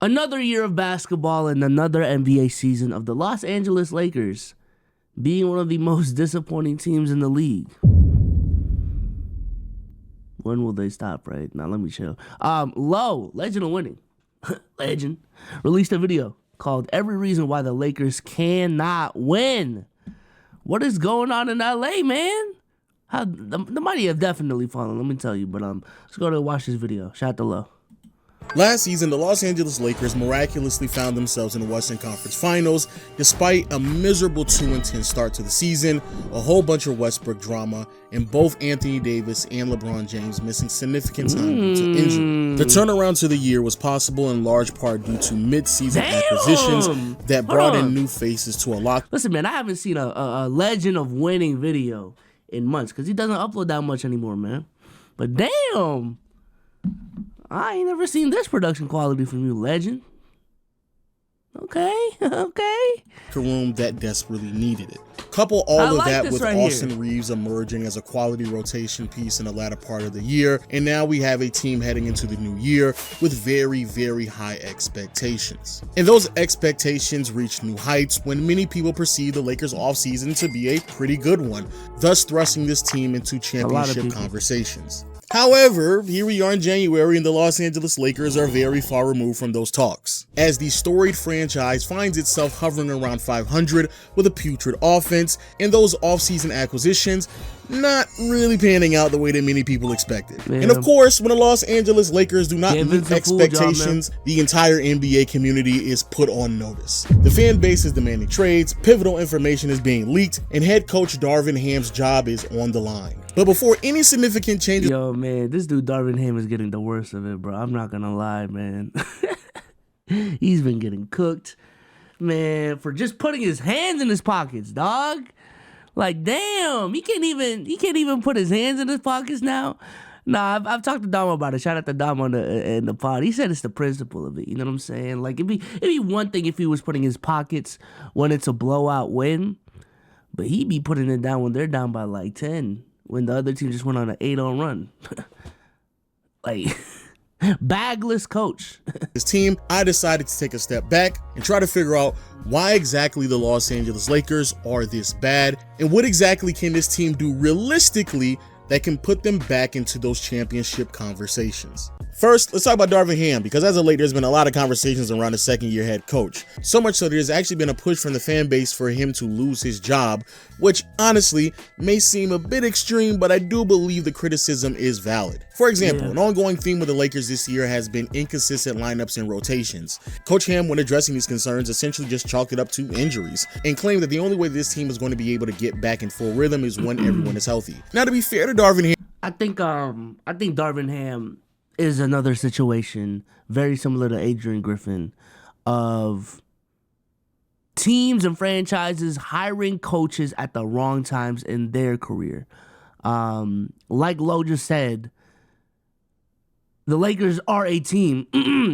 Another year of basketball and another NBA season of the Los Angeles Lakers being one of the most disappointing teams in the league. When will they stop, right? Now let me chill. Low, legend of winning, legend, released a video called "Every Reason Why the Lakers Cannot Win." What is going on in LA, man? The mighty have definitely fallen, let me tell you. But let's go to watch this video. Shout out to Low. Last season, the Los Angeles Lakers miraculously found themselves in the Western Conference Finals despite a miserable 2-10 start to the season, a whole bunch of Westbrook drama, and both Anthony Davis and LeBron James missing significant time due to injury. The turnaround to the year was possible in large part due to mid-season acquisitions that brought in new faces to a lock. Listen, man, I haven't seen a legend of winning video in months because he doesn't upload that much anymore, man. But damn, I ain't never seen this production quality from you, legend. Okay. Room that desperately needed it. Couple all of that with Austin Reeves emerging as a quality rotation piece in the latter part of the year, and now we have a team heading into the new year with very, very high expectations. And those expectations reached new heights when many people perceived the Lakers offseason to be a pretty good one, thus thrusting this team into championship conversations. However, here we are in January and the Los Angeles Lakers are very far removed from those talks, as the storied franchise finds itself hovering around 500 with a putrid offense, and those offseason acquisitions not really panning out the way that many people expected. Man. And of course, when the Los Angeles Lakers do not meet expectations, the entire NBA community is put on notice. The fan base is demanding trades, pivotal information is being leaked, and head coach Darvin Ham's job is on the line. But before any significant changes— Yo, man, this dude Darvin Ham is getting the worst of it, bro. I'm not gonna lie, man. He's been getting cooked, man, for just putting his hands in his pockets, dog. Like, damn, he can't even put his hands in his pockets now. Nah, I've talked to Dom about it. Shout out to Dom in the pod. He said it's the principle of it. You know what I'm saying? Like, it'd be one thing if he was putting his pockets when it's a blowout win, but he'd be putting it down when they're down by like 10, when the other team just went on an 8-0 run. Like, bagless coach. This team, I decided to take a step back and try to figure out why exactly the Los Angeles Lakers are this bad, and what exactly can this team do realistically that can put them back into those championship conversations. First, let's talk about Darvin Ham, because as of late, there's been a lot of conversations around a second-year head coach. So much so there's actually been a push from the fan base for him to lose his job, which honestly may seem a bit extreme, but I do believe the criticism is valid. For example, an ongoing theme with the Lakers this year has been inconsistent lineups and rotations. Coach Ham, when addressing these concerns, essentially just chalked it up to injuries and claimed that the only way this team is going to be able to get back in full rhythm is when everyone is healthy. Now, to be fair to Darvin Ham, I think Darvin Ham is another situation very similar to Adrian Griffin, of teams and franchises hiring coaches at the wrong times in their career. Like Lo just said, the Lakers are a team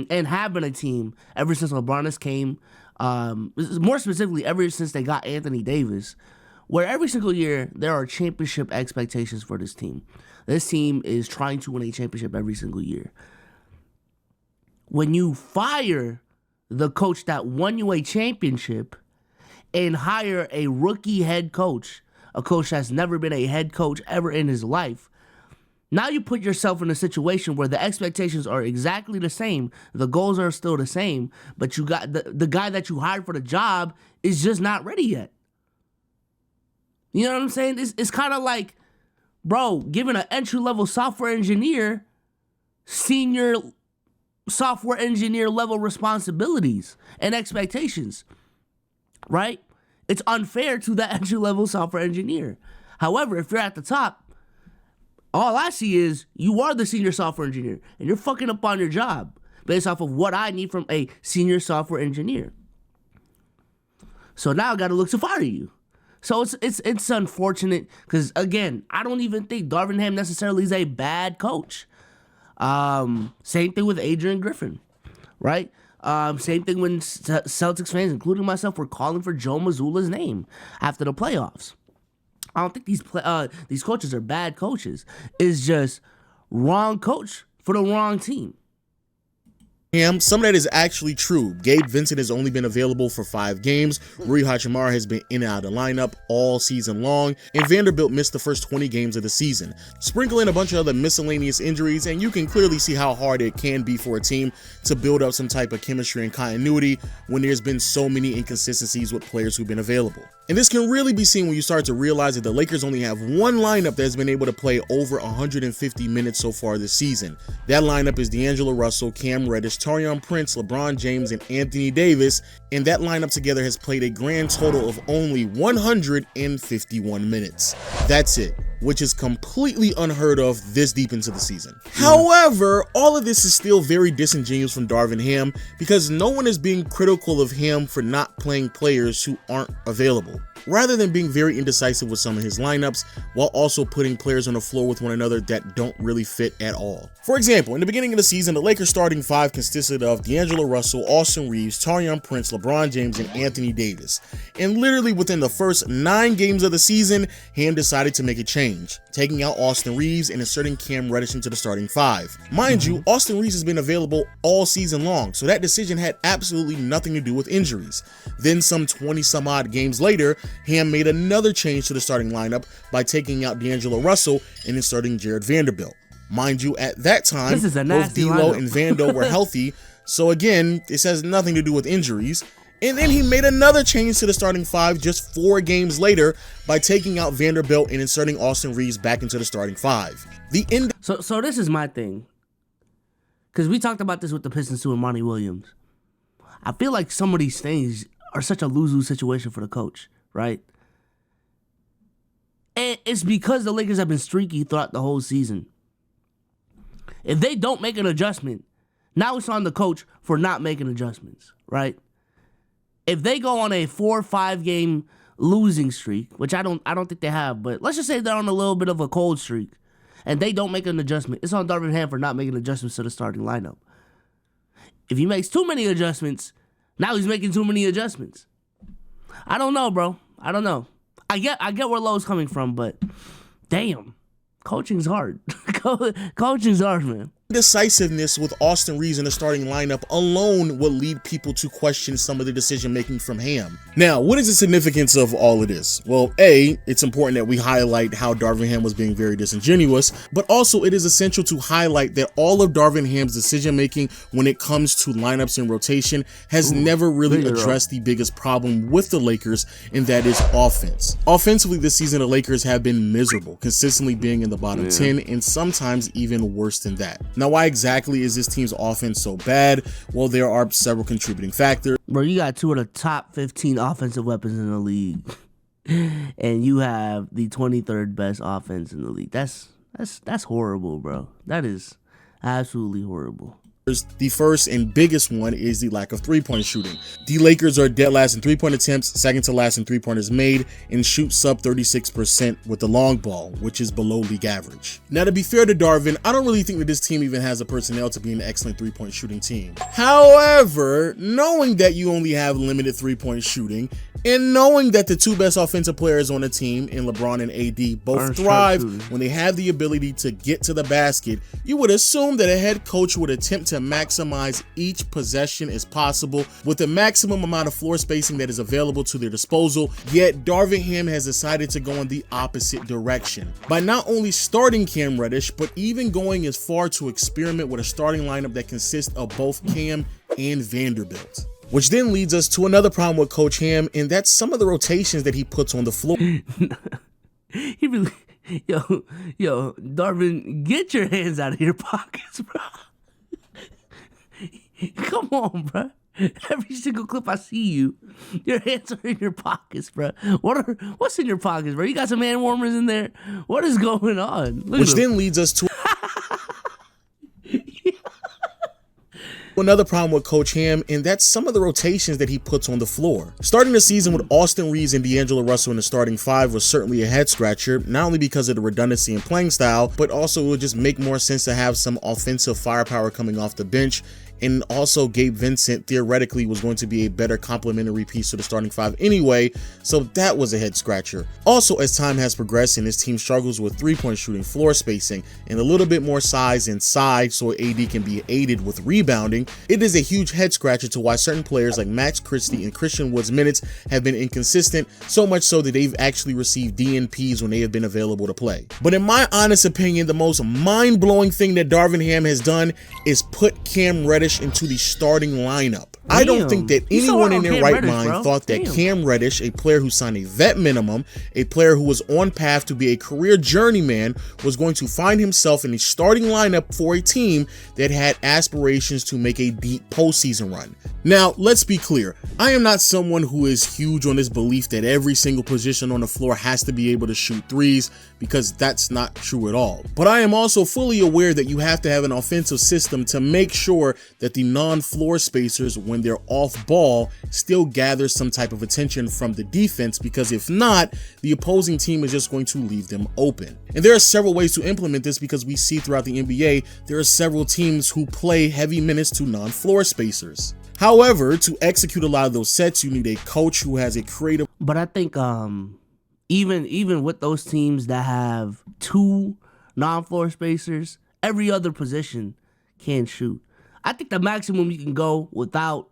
and have been a team ever since LeBron has came, more specifically ever since they got Anthony Davis, where every single year there are championship expectations for this team. This team is trying to win a championship every single year. When you fire the coach that won you a championship and hire a rookie head coach, a coach that's never been a head coach ever in his life, now you put yourself in a situation where the expectations are exactly the same, the goals are still the same, but you got the guy that you hired for the job is just not ready yet. You know what I'm saying? It's kind of like, bro, giving an entry-level software engineer senior software engineer level responsibilities and expectations, right? It's unfair to that entry-level software engineer. However, if you're at the top, all I see is you are the senior software engineer and you're fucking up on your job based off of what I need from a senior software engineer. So now I got to look to fire you. So it's unfortunate because, again, I don't even think Darvin Ham necessarily is a bad coach. Same thing with Adrian Griffin, right? Same thing when Celtics fans, including myself, were calling for Joe Mazzulla's name after the playoffs. I don't think these coaches are bad coaches. It's just wrong coach for the wrong team. Ham, some of that is actually true. Gabe Vincent has only been available for 5 games. Rui Hachimura has been in and out of the lineup all season long, and Vanderbilt missed the first 20 games of the season. Sprinkle in a bunch of other miscellaneous injuries, and you can clearly see how hard it can be for a team to build up some type of chemistry and continuity when there's been so many inconsistencies with players who've been available. And this can really be seen when you start to realize that the Lakers only have one lineup that's been able to play over 150 minutes so far this season. That lineup is D'Angelo Russell, Cam Reddish, Taurean Prince, LeBron James, and Anthony Davis, and that lineup together has played a grand total of only 151 minutes. That's it, which is completely unheard of this deep into the season. However, all of this is still very disingenuous from Darvin Ham because no one is being critical of him for not playing players who aren't available, rather than being very indecisive with some of his lineups while also putting players on the floor with one another that don't really fit at all. For example, in the beginning of the season, the Lakers starting 5 consisted of D'Angelo Russell, Austin Reeves, Taurean Prince, LeBron James, and Anthony Davis. And literally within the first 9 games of the season, Ham decided to make a change, taking out Austin Reeves and inserting Cam Reddish into the starting 5. Mind you, Austin Reeves has been available all season long, so that decision had absolutely nothing to do with injuries. Then some 20 some odd games later, Ham made another change to the starting lineup by taking out D'Angelo Russell and inserting Jared Vanderbilt. Mind you, at that time, both D'Lo and Vando were healthy, so again, this has nothing to do with injuries. And then he made another change to the starting 5 just 4 games later by taking out Vanderbilt and inserting Austin Reeves back into the starting 5. So this is my thing, because we talked about this with the Pistons too and Monty Williams. I feel like some of these things are such a lose-lose situation for the coach, right? And it's because the Lakers have been streaky throughout the whole season. If they don't make an adjustment, now it's on the coach for not making adjustments, right? If they go on a 4 or 5 game losing streak, which I don't think they have, but let's just say they're on a little bit of a cold streak, and they don't make an adjustment, it's on Darvin Ham for not making adjustments to the starting lineup. If he makes too many adjustments, now he's making too many adjustments. I don't know, bro. I don't know. I get where Lowe's coming from, but damn, coaching's hard. Coaching's hard, man. Indecisiveness with Austin Reeves in the starting lineup alone will lead people to question some of the decision making from Ham. Now, what is the significance of all of this? Well, A, it's important that we highlight how Darvin Ham was being very disingenuous, but also it is essential to highlight that all of Darvin Ham's decision making when it comes to lineups and rotation has never really addressed the biggest problem with the Lakers, and that is offense. Offensively this season, the Lakers have been miserable, consistently being in the bottom 10 and sometimes even worse than that. Now, why exactly is this team's offense so bad? Well, there are several contributing factors. Bro, you got 2 of the top 15 offensive weapons in the league, and you have the 23rd best offense in the league. That's horrible, bro. That is absolutely horrible. The first and biggest one is the lack of three-point shooting. The Lakers are dead last in three-point attempts, second to last in three-pointers made, and shoot sub 36% with the long ball, which is below league average. Now, to be fair to Darvin, I don't really think that this team even has the personnel to be an excellent three-point shooting team. However, knowing that you only have limited three-point shooting, and knowing that the 2 best offensive players on the team, in LeBron and AD, both thrive when they have the ability to get to the basket, you would assume that a head coach would attempt to maximize each possession as possible with the maximum amount of floor spacing that is available to their disposal. Yet Darvin Ham has decided to go in the opposite direction by not only starting Cam Reddish, but even going as far to experiment with a starting lineup that consists of both Cam and Vanderbilt. Which then leads us to another problem with Coach Ham, and that's some of the rotations that he puts on the floor. He really, yo, Darvin, get your hands out of your pockets, bro. Come on, bro. Every single clip I see you, your hands are in your pockets, bro. What's in your pockets, bro? You got some hand warmers in there? What is going on? Which then leads us to another problem with Coach Ham, and that's some of the rotations that he puts on the floor. Starting the season with Austin Reeves and D'Angelo Russell in the starting 5 was certainly a head scratcher, not only because of the redundancy in playing style, but also it would just make more sense to have some offensive firepower coming off the bench and also Gabe Vincent theoretically was going to be a better complementary piece to the starting five anyway, so that was a head scratcher. Also, as time has progressed and his team struggles with three-point shooting, floor spacing, and a little bit more size inside so AD can be aided with rebounding, it is a huge head scratcher to why certain players like Max Christie and Christian Wood's minutes have been inconsistent, so much so that they've actually received DNPs when they have been available to play. But in my honest opinion, the most mind-blowing thing that Darvin Ham has done is put Cam Reddish into the starting lineup. I don't think that anyone in their right mind thought that Cam Reddish, a player who signed a vet minimum, a player who was on path to be a career journeyman, was going to find himself in the starting lineup for a team that had aspirations to make a deep postseason run. Now, let's be clear. I am not someone who is huge on this belief that every single position on the floor has to be able to shoot threes, because that's not true at all. But I am also fully aware that you have to have an offensive system to make sure that the non-floor spacers, when they're off ball, still gather some type of attention from the defense, because if not, the opposing team is just going to leave them open. And there are several ways to implement this, because we see throughout the NBA, there are several teams who play heavy minutes to non-floor spacers. However, to execute a lot of those sets, you need a coach who has a creative. But I think even with those teams that have two non-floor spacers, every other position can shoot. I think the maximum you can go without,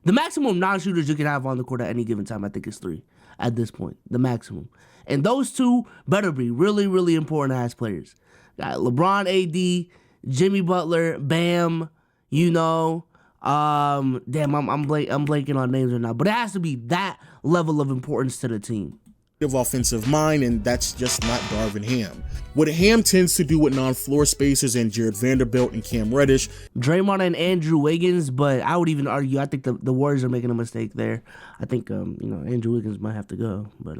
the maximum non-shooters you can have on the court at any given time, I think is 3 at this point, the maximum. And those two better be really, really important as players. Got LeBron, AD, Jimmy Butler, Bam, you know. I'm blanking on names right now, but it has to be that level of importance to the team. Offensive mind, and that's just not Darvin Ham. What Ham tends to do with non-floor spacers and Jared Vanderbilt and Cam Reddish, Draymond and Andrew Wiggins, but I would even argue I think the Warriors are making a mistake there. I think Andrew Wiggins might have to go, but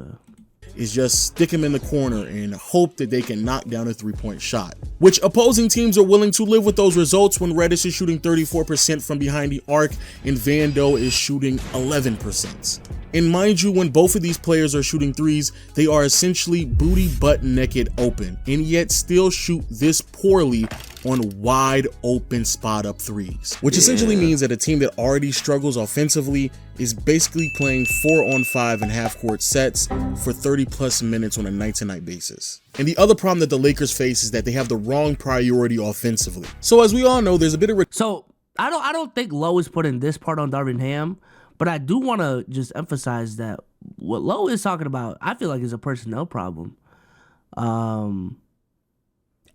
is just stick him in the corner and hope that they can knock down a three-point shot, which opposing teams are willing to live with those results when Reddish is shooting 34% from behind the arc and Vando is shooting 11%. And mind you, when both of these players are shooting threes, they are essentially booty butt naked open, and yet still shoot this poorly on wide open spot up threes, which essentially means that a team that already struggles offensively is basically playing 4-on-5 and half-court sets for 30+ minutes on a night-to-night basis. And the other problem that the Lakers face is that they have the wrong priority offensively. So as we all know, there's a bit of so I don't think Lowe is putting this part on Darvin Ham, but I do want to just emphasize that what Lowe is talking about, I feel like is a personnel problem.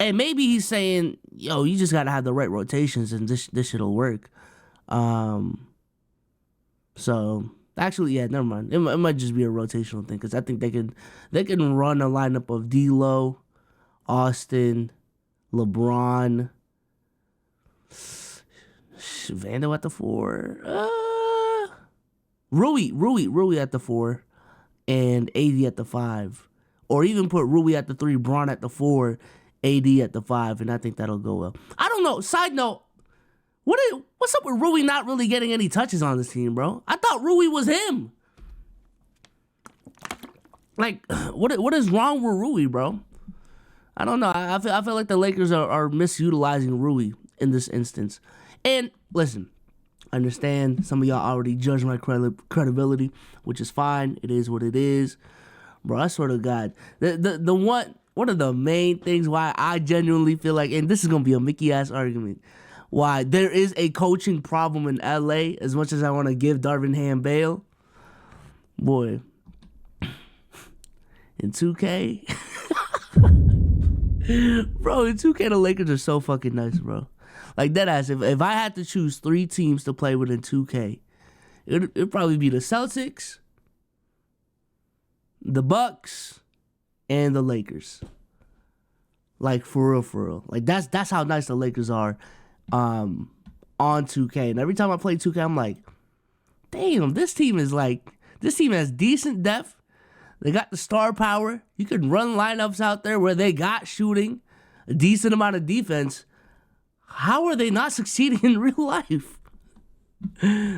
And maybe he's saying, yo, you just got to have the right rotations and this shit'll work. So actually, yeah, never mind. It might just be a rotational thing, because I think they can run a lineup of D'Lo, Austin, LeBron, Vando at the 4, Rui at the 4, and AD at the 5, or even put Rui at the 3, Braun at the 4, AD at the 5, and I think that'll go well. I don't know. Side note, what's up with Rui not really getting any touches on this team, bro? I thought Rui was him. Like, what is wrong with Rui, bro? I don't know. I feel like the Lakers are misutilizing Rui in this instance. And listen, I understand some of y'all already judge my credibility, which is fine. It is what it is, bro. I swear to God, one of the main things why I genuinely feel like, and this is gonna be a Mickey ass argument, why there is a coaching problem in LA, as much as I want to give Darvin Ham bail, boy, in 2K, bro, in 2K the Lakers are so fucking nice, bro. Like, deadass, if I had to choose 3 teams to play with in 2K, it'd probably be the Celtics, the Bucks, and the Lakers. Like, for real. Like, that's how nice the Lakers are on 2K. And every time I play 2K, I'm like, damn, this team has decent depth. They got the star power. You can run lineups out there where they got shooting, a decent amount of defense. How are they not succeeding in real life?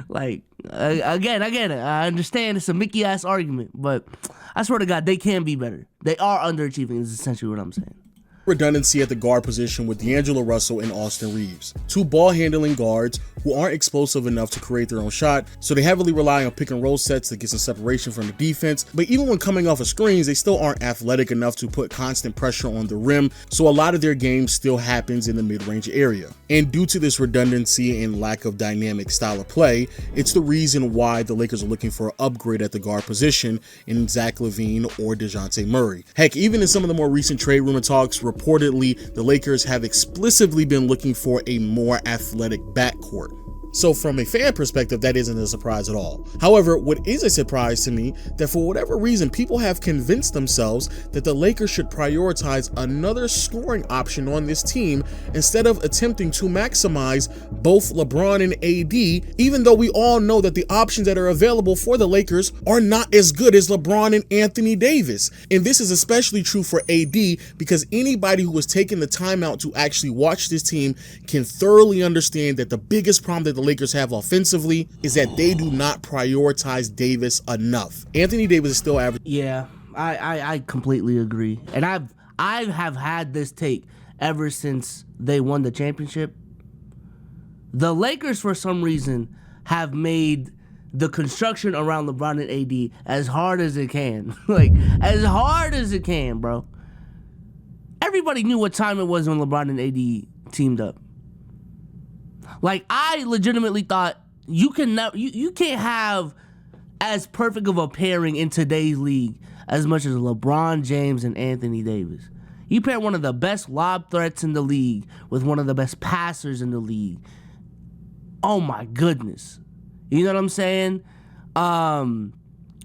Like, again, I understand it's a Mickey-ass argument, but I swear to God, they can be better. They are underachieving is essentially what I'm saying. redundancy at the guard position with D'Angelo Russell and Austin Reeves. Two ball-handling guards who aren't explosive enough to create their own shot, so they heavily rely on pick-and-roll sets to get some separation from the defense, but even when coming off of screens, they still aren't athletic enough to put constant pressure on the rim, so a lot of their game still happens in the mid-range area. And due to this redundancy and lack of dynamic style of play, it's the reason why the Lakers are looking for an upgrade at the guard position in Zach LaVine or DeJounte Murray. Heck, even in some of the more recent trade rumor talks, reportedly, the Lakers have explicitly been looking for a more athletic backcourt. So from a fan perspective, that isn't a surprise at all. However, what is a surprise to me, that for whatever reason, people have convinced themselves that the Lakers should prioritize another scoring option on this team instead of attempting to maximize both LeBron and AD, even though we all know that the options that are available for the Lakers are not as good as LeBron and Anthony Davis. And this is especially true for AD because anybody who has taken the time out to actually watch this team can thoroughly understand that the biggest problem that the Lakers have offensively is that they do not prioritize Davis enough. Anthony Davis is still average. Yeah, I completely agree. And I have had this take ever since they won the championship. The Lakers, for some reason, have made the construction around LeBron and AD as hard as it can. Like, as hard as it can, bro. Everybody knew what time it was when LeBron and AD teamed up. Like, I legitimately thought you can't have as perfect of a pairing in today's league as much as LeBron James and Anthony Davis. You pair one of the best lob threats in the league with one of the best passers in the league. Oh my goodness. You know what I'm saying?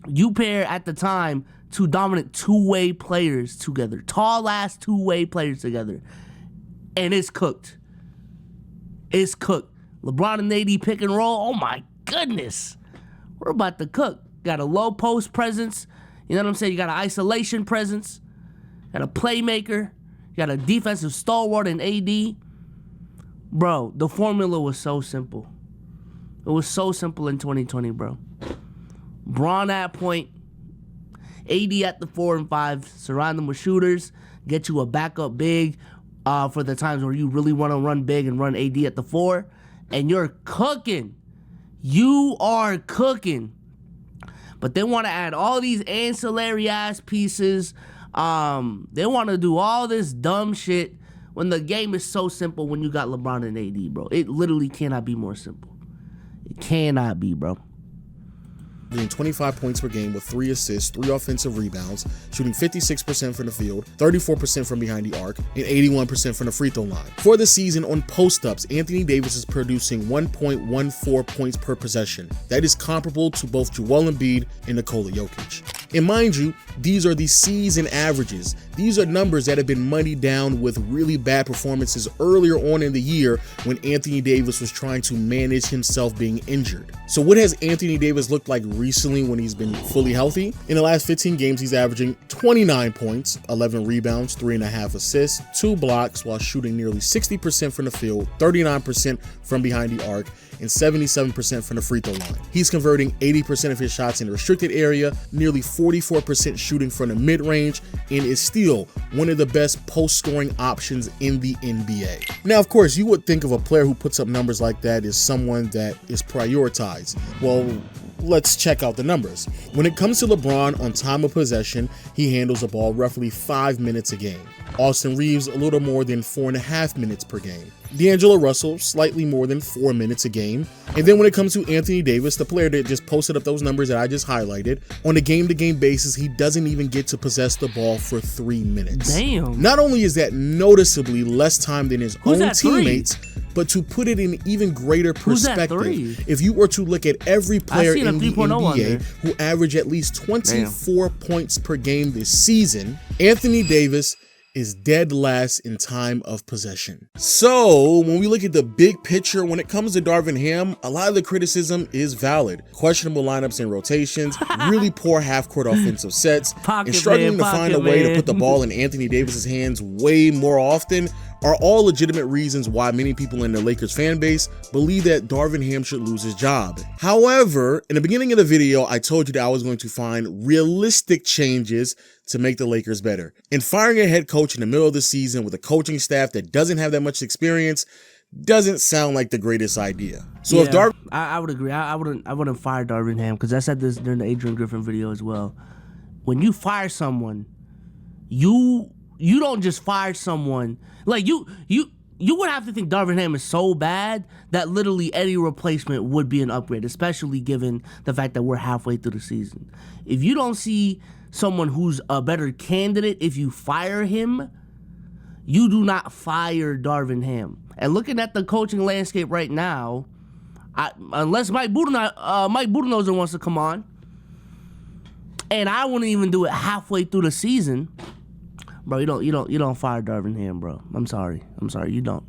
You pair at the time two dominant two-way players together. Tall ass two-way players together. And it's cooked. It's cooked. LeBron and AD pick and roll. Oh my goodness. We're about to cook. Got a low post presence. You know what I'm saying? You got an isolation presence. Got a playmaker. You got a defensive stalwart in AD. Bro, the formula was so simple. It was so simple in 2020, bro. Braun at point. AD at the 4 and 5. Surround them with shooters. Get you a backup big. For the times where you really want to run big and run AD at the 4, and you're cooking. You are cooking. But they want to add all these ancillary ass pieces. They want to do all this dumb shit when the game is so simple when you got LeBron and AD, bro. It literally cannot be more simple. It cannot be, bro. Getting 25 points per game with 3 assists, 3 offensive rebounds, shooting 56% from the field, 34% from behind the arc, and 81% from the free throw line. For the season on post-ups, Anthony Davis is producing 1.14 points per possession. That is comparable to both Joel Embiid and Nikola Jokic. And mind you, these are the season averages. These are numbers that have been muddied down with really bad performances earlier on in the year when Anthony Davis was trying to manage himself being injured. So what has Anthony Davis looked like recently when he's been fully healthy? In the last 15 games, he's averaging 29 points, 11 rebounds, 3.5 assists, 2 blocks while shooting nearly 60% from the field, 39% from behind the arc, and 77% from the free throw line. He's converting 80% of his shots in the restricted area, nearly 44% shooting from the mid-range, and is still one of the best post-scoring options in the NBA. Now, of course, you would think of a player who puts up numbers like that as someone that is prioritized. Well, let's check out the numbers. When it comes to LeBron on time of possession, he handles the ball roughly 5 minutes a game. Austin Reeves, a little more than 4.5 minutes per game. D'Angelo Russell, slightly more than 4 minutes a game. And then when it comes to Anthony Davis, the player that just posted up those numbers that I just highlighted, on a game-to-game basis, he doesn't even get to possess the ball for 3 minutes. Damn. Not only is that noticeably less time than his own teammates, but to put it in even greater perspective, if you were to look at every player in the NBA who averaged at least 24 points per game this season, Anthony Davis is dead last in time of possession. So when we look at the big picture, when it comes to Darvin Ham, a lot of the criticism is valid. Questionable lineups and rotations, really poor half-court offensive sets, and struggling to find a way to put the ball in Anthony Davis's hands way more often are all legitimate reasons why many people in the Lakers fan base believe that Darvin Ham should lose his job. However, in the beginning of the video, I told you that I was going to find realistic changes to make the Lakers better. And firing a head coach in the middle of the season with a coaching staff that doesn't have that much experience doesn't sound like the greatest idea. So yeah, if Darvin... I would agree. I wouldn't fire Darvin Ham, because I said this during the Adrian Griffin video as well. When you fire someone, you don't just fire someone. Like, you would have to think Darvin Ham is so bad that literally any replacement would be an upgrade, especially given the fact that we're halfway through the season. If you don't see someone who's a better candidate, if you fire him, you do not fire Darvin Ham. And looking at the coaching landscape right now, unless Mike Budenholzer wants to come on, and I wouldn't even do it halfway through the season, bro, you don't fire Darvin Ham, bro. I'm sorry, you don't.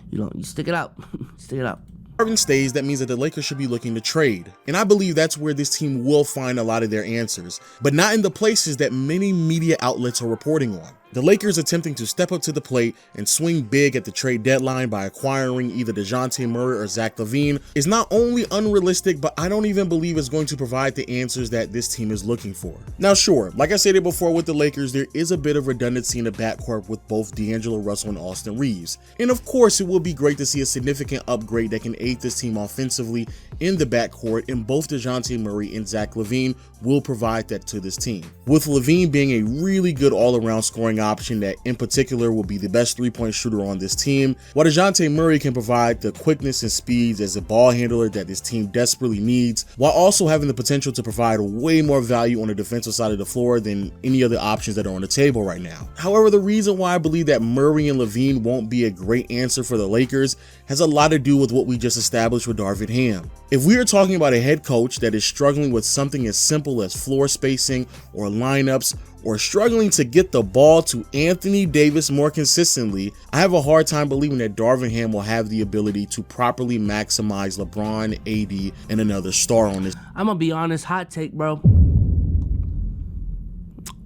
You stick it out. Stick it out. Darvin stays, that means that the Lakers should be looking to trade. And I believe that's where this team will find a lot of their answers, but not in the places that many media outlets are reporting on. The Lakers attempting to step up to the plate and swing big at the trade deadline by acquiring either DeJounte Murray or Zach LaVine is not only unrealistic, but I don't even believe it's going to provide the answers that this team is looking for. Now sure, like I stated before with the Lakers, there is a bit of redundancy in the backcourt with both D'Angelo Russell and Austin Reeves. And of course, it will be great to see a significant upgrade that can aid this team offensively in the backcourt, and both DeJounte Murray and Zach LaVine will provide that to this team. With LaVine being a really good all-around scoring option that in particular will be the best three-point shooter on this team, while DeJounte Murray can provide the quickness and speeds as a ball handler that this team desperately needs, while also having the potential to provide way more value on the defensive side of the floor than any other options that are on the table right now. However, the reason why I believe that Murray and LaVine won't be a great answer for the Lakers has a lot to do with what we just established with Darvin Ham. If we are talking about a head coach that is struggling with something as simple as floor spacing or lineups, or struggling to get the ball to Anthony Davis more consistently, I have a hard time believing that Darvin Ham will have the ability to properly maximize LeBron, AD, and another star on this. I'm gonna be honest, hot take, bro.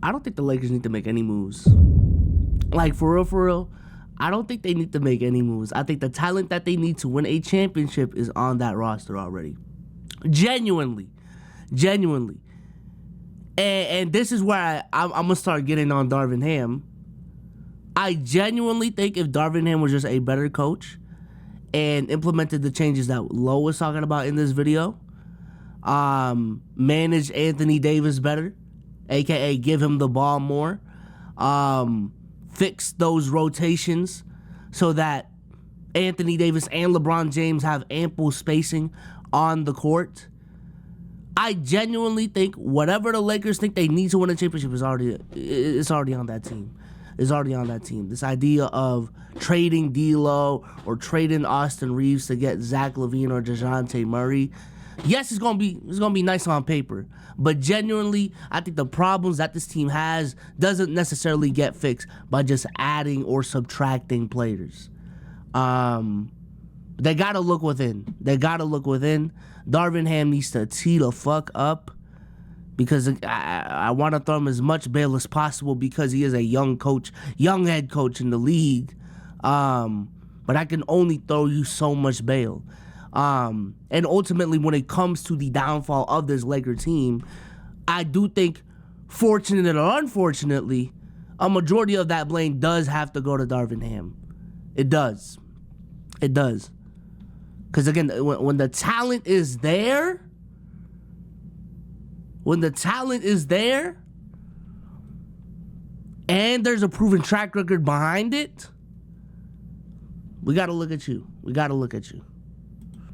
I don't think the Lakers need to make any moves. Like, for real, I don't think they need to make any moves. I think the talent that they need to win a championship is on that roster already. Genuinely. And this is where I'm going to start getting on Darvin Ham. I genuinely think if Darvin Ham was just a better coach and implemented the changes that Lo was talking about in this video, managed Anthony Davis better, aka give him the ball more, fix those rotations so that Anthony Davis and LeBron James have ample spacing on the court, I genuinely think whatever the Lakers think they need to win a championship is already on that team. It's already on that team. This idea of trading D'Lo or trading Austin Reeves to get Zach LaVine or DeJounte Murray, yes, it's gonna be nice on paper, but genuinely, I think the problems that this team has doesn't necessarily get fixed by just adding or subtracting players. They gotta look within. Darvin Ham needs to tee the fuck up, because I want to throw him as much bail as possible because he is a young head coach in the league. But I can only throw you so much bail. And ultimately, when it comes to the downfall of this Laker team, I do think, fortunately or unfortunately, a majority of that blame does have to go to Darvin Ham. It does. Because again, when the talent is there, and there's a proven track record behind it, we got to look at you.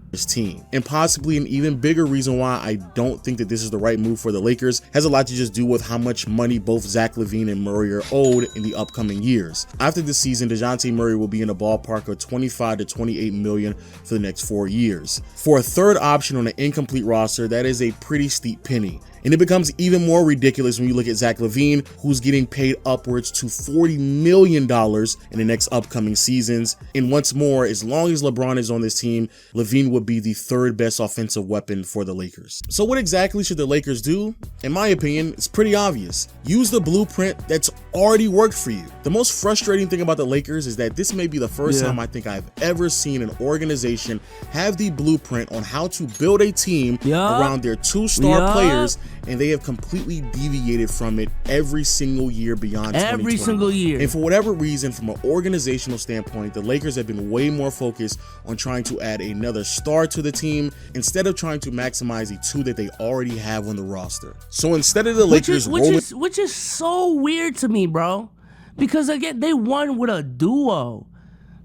This team. And possibly an even bigger reason why I don't think that this is the right move for the Lakers has a lot to just do with how much money both Zach LaVine and Murray are owed in the upcoming years. After this season, DeJounte Murray will be in a ballpark of $25 to $28 million for the next 4 years. For a third option on an incomplete roster, that is a pretty steep penny. And it becomes even more ridiculous when you look at Zach LaVine, who's getting paid upwards to $40 million in the next upcoming seasons. And once more, as long as LeBron is on this team, LaVine would be the third best offensive weapon for the Lakers. So what exactly should the Lakers do? In my opinion, it's pretty obvious. Use the blueprint that's already worked for you. The most frustrating thing about the Lakers is that this may be the first time I think I've ever seen an organization have the blueprint on how to build a team around their two-star players, and they have completely deviated from it every single year beyond 2020. Every single year. And for whatever reason, from an organizational standpoint, the Lakers have been way more focused on trying to add another star to the team instead of trying to maximize the two that they already have on the roster. So instead of the Lakers which is so weird to me, bro. Because again, they won with a duo.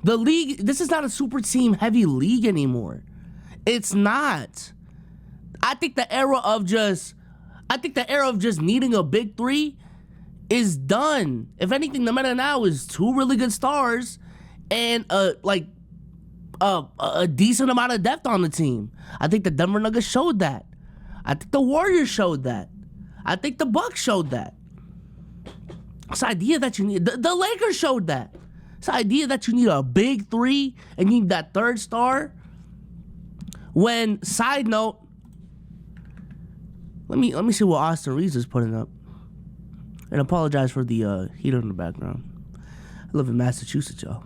The league, this is not a super team heavy league anymore. It's not. I think the era of just needing a big three is done. If anything, the meta now is two really good stars and a decent amount of depth on the team. I think the Denver Nuggets showed that. I think the Warriors showed that. I think the Bucks showed that. This idea that you need, the Lakers showed that. This idea that you need a big three and you need that third star. When, side note, let me see what Austin Reeves is putting up. And apologize for the heater in the background. I live in Massachusetts, y'all.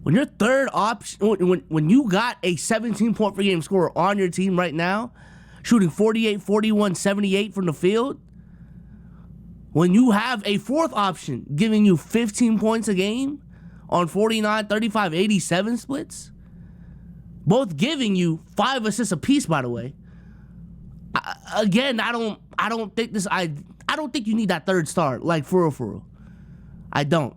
When your third option, when you got a 17-point per game scorer on your team right now, shooting 48, 41, 78 from the field, when you have a fourth option giving you 15 points a game on 49, 35, 87 splits, both giving you 5 assists apiece, by the way. I don't think you need that third star, like for real. I don't.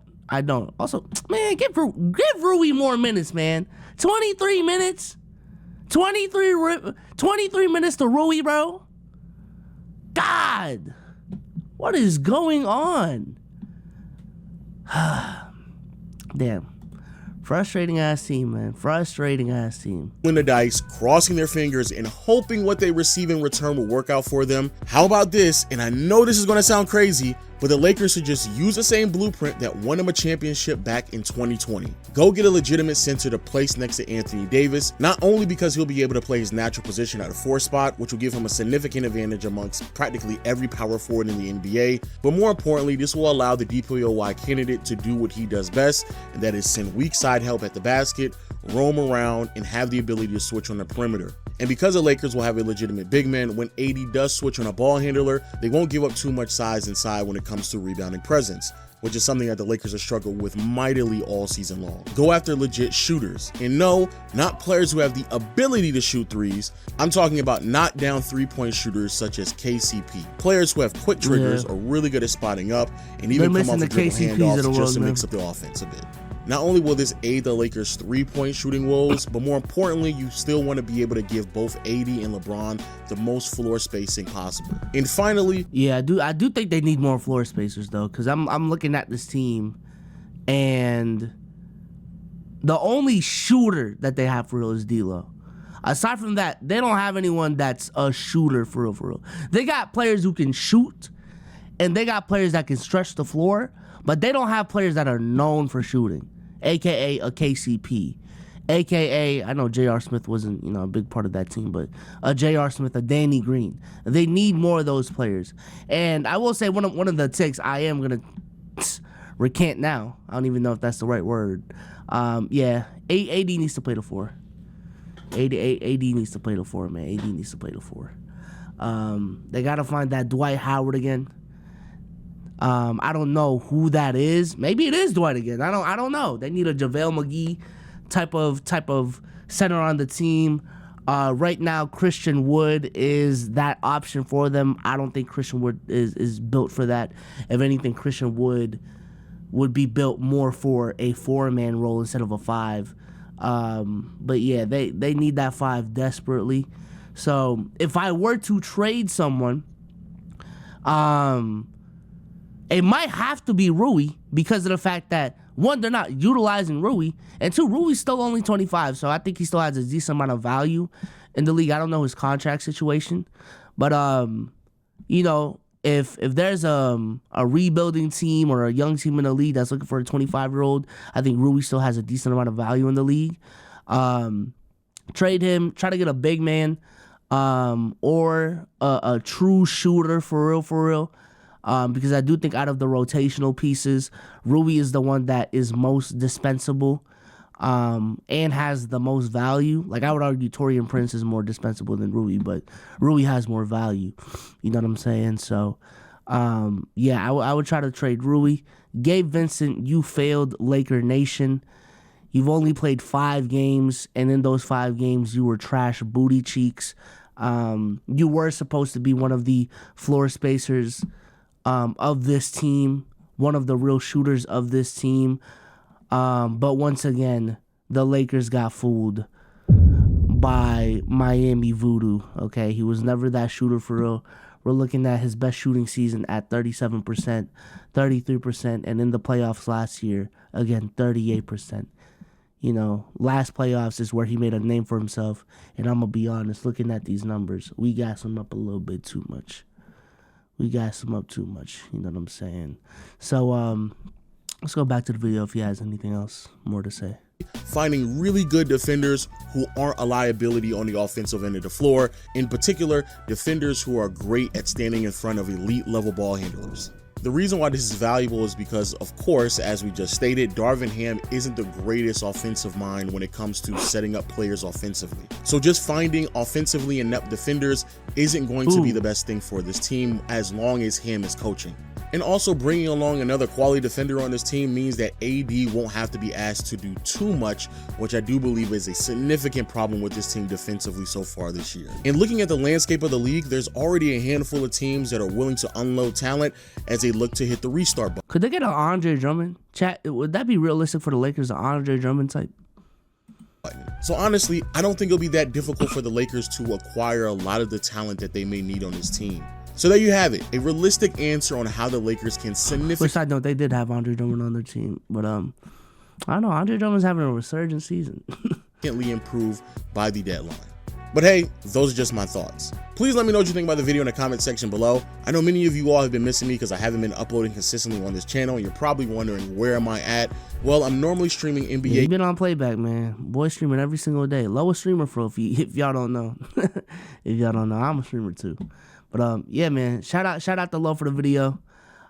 Also, man, give Rui more minutes, man. 23 minutes. 23 minutes to Rui, bro. God. What is going on? Damn. Frustrating ass team, man. Frustrating ass team. In the dice, crossing their fingers and hoping what they receive in return will work out for them. How about this? And I know this is going to sound crazy, but the Lakers should just use the same blueprint that won them a championship back in 2020. Go get a legitimate center to place next to Anthony Davis, not only because he'll be able to play his natural position at a 4 spot, which will give him a significant advantage amongst practically every power forward in the NBA, but more importantly, this will allow the DPOY candidate to do what he does best, and that is send weak side help at the basket, roam around, and have the ability to switch on the perimeter. And because the Lakers will have a legitimate big man, when AD does switch on a ball handler, they won't give up too much size inside when it comes to rebounding presence, which is something that the Lakers have struggled with mightily all season long. Go after legit shooters. And no, not players who have the ability to shoot threes. I'm talking about knockdown 3-point shooters such as KCP. Players who have quick triggers, are really good at spotting up, and even come off of dribble handoffs just to mix up the offense a bit. Not only will this aid the Lakers' 3-point shooting woes, but more importantly, you still want to be able to give both AD and LeBron the most floor spacing possible. And finally, yeah, I do think they need more floor spacers though, because I'm looking at this team, and the only shooter that they have for real is D'Lo. Aside from that, they don't have anyone that's a shooter for real. They got players who can shoot, and they got players that can stretch the floor, but they don't have players that are known for shooting, aka a KCP, aka, I know J.R. Smith wasn't, a big part of that team, but a J.R. Smith, a Danny Green. They need more of those players. And I will say one of the takes I am gonna recant now. I don't even know if that's the right word. AD needs to play the 4. AD needs to play the 4, man. AD needs to play the 4. They gotta find that Dwight Howard again. I don't know who that is. Maybe it is Dwight again. I don't know. They need a JaVale McGee type of center on the team. Right now, Christian Wood is that option for them. I don't think Christian Wood is built for that. If anything, Christian Wood would be built more for a 4-man role instead of a 5. But yeah, they need that 5 desperately. So if I were to trade someone, it might have to be Rui because of the fact that, 1, they're not utilizing Rui, and 2, Rui's still only 25, so I think he still has a decent amount of value in the league. I don't know his contract situation, but you know, if there's a rebuilding team or a young team in the league that's looking for a 25-year-old, I think Rui still has a decent amount of value in the league. Trade him, try to get a big man, or a true shooter for real. Because I do think out of the rotational pieces, Rui is the one that is most dispensable, and has the most value. Like, I would argue Taurean Prince is more dispensable than Rui, but Rui has more value. You know what I'm saying? So, yeah, I would try to trade Rui. Gabe Vincent, you failed, Laker Nation. You've only played 5 games, and in those 5 games, you were trash booty cheeks. You were supposed to be one of the floor spacers of this team, one of the real shooters of this team. But once again, the Lakers got fooled by Miami Voodoo, okay? He was never that shooter for real. We're looking at his best shooting season at 37%, 33%, and in the playoffs last year, again, 38%. You know, last playoffs is where he made a name for himself, and I'm going to be honest, looking at these numbers, we gas him up a little bit too much. We gas him up too much, you know what I'm saying? So, let's go back to the video if he has anything else more to say. Finding really good defenders who aren't a liability on the offensive end of the floor, in particular, defenders who are great at standing in front of elite level ball handlers. The reason why this is valuable is because, of course, as we just stated, Darvin Ham isn't the greatest offensive mind when it comes to setting up players offensively. So just finding offensively inept defenders isn't going to be the best thing for this team as long as Ham is coaching. And also bringing along another quality defender on this team means that AD won't have to be asked to do too much, which I do believe is a significant problem with this team defensively so far this year. And looking at the landscape of the league, there's already a handful of teams that are willing to unload talent as they look to hit the restart button. Could they get an Andre Drummond? Chat, would that be realistic for the Lakers, an Andre Drummond type? So honestly, I don't think it'll be that difficult for the Lakers to acquire a lot of the talent that they may need on this team. So there you have it, a realistic answer on how the Lakers can significantly... Which I know they did have Andre Drummond on their team, but I don't know, Andre Drummond's having a resurgent season. ...improve by the deadline. But hey, those are just my thoughts. Please let me know what you think about the video in the comment section below. I know many of you all have been missing me because I haven't been uploading consistently on this channel, and you're probably wondering, where am I at? Well, I'm normally streaming NBA. Yeah, you've been on playback, man. Boy streaming every single day. Lowest streamer for if y'all don't know. If y'all don't know, I'm a streamer too. But yeah, man, shout out to Low for the video.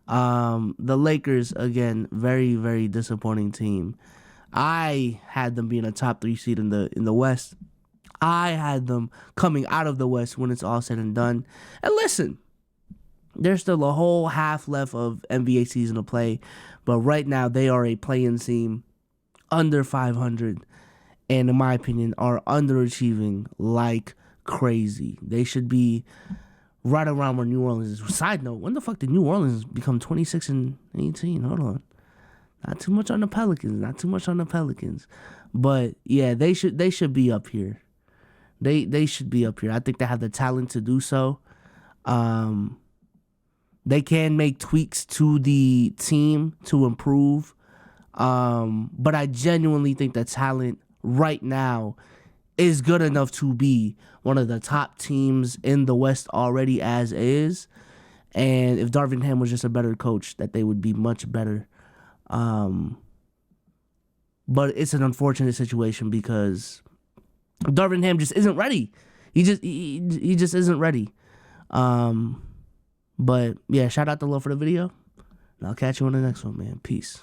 The Lakers, again, very, very disappointing team. I had them being a top 3 seed in the West. I had them coming out of the West when it's all said and done. And listen, there's still a whole half left of NBA season to play, but right now they are a play-in team under 500, and in my opinion, are underachieving like crazy. They should be right around where New Orleans is. Side note, when the fuck did New Orleans become 26-18? Hold on. Not too much on the Pelicans. But yeah, they should be up here. They should be up here. I think they have the talent to do so. They can make tweaks to the team to improve. But I genuinely think the talent right now is good enough to be one of the top teams in the West already as is. And if Darvin Ham was just a better coach, that they would be much better. But it's an unfortunate situation because Darvin Ham just isn't ready. He just isn't ready. But yeah, shout out to Love for the video. And I'll catch you on the next one, man. Peace.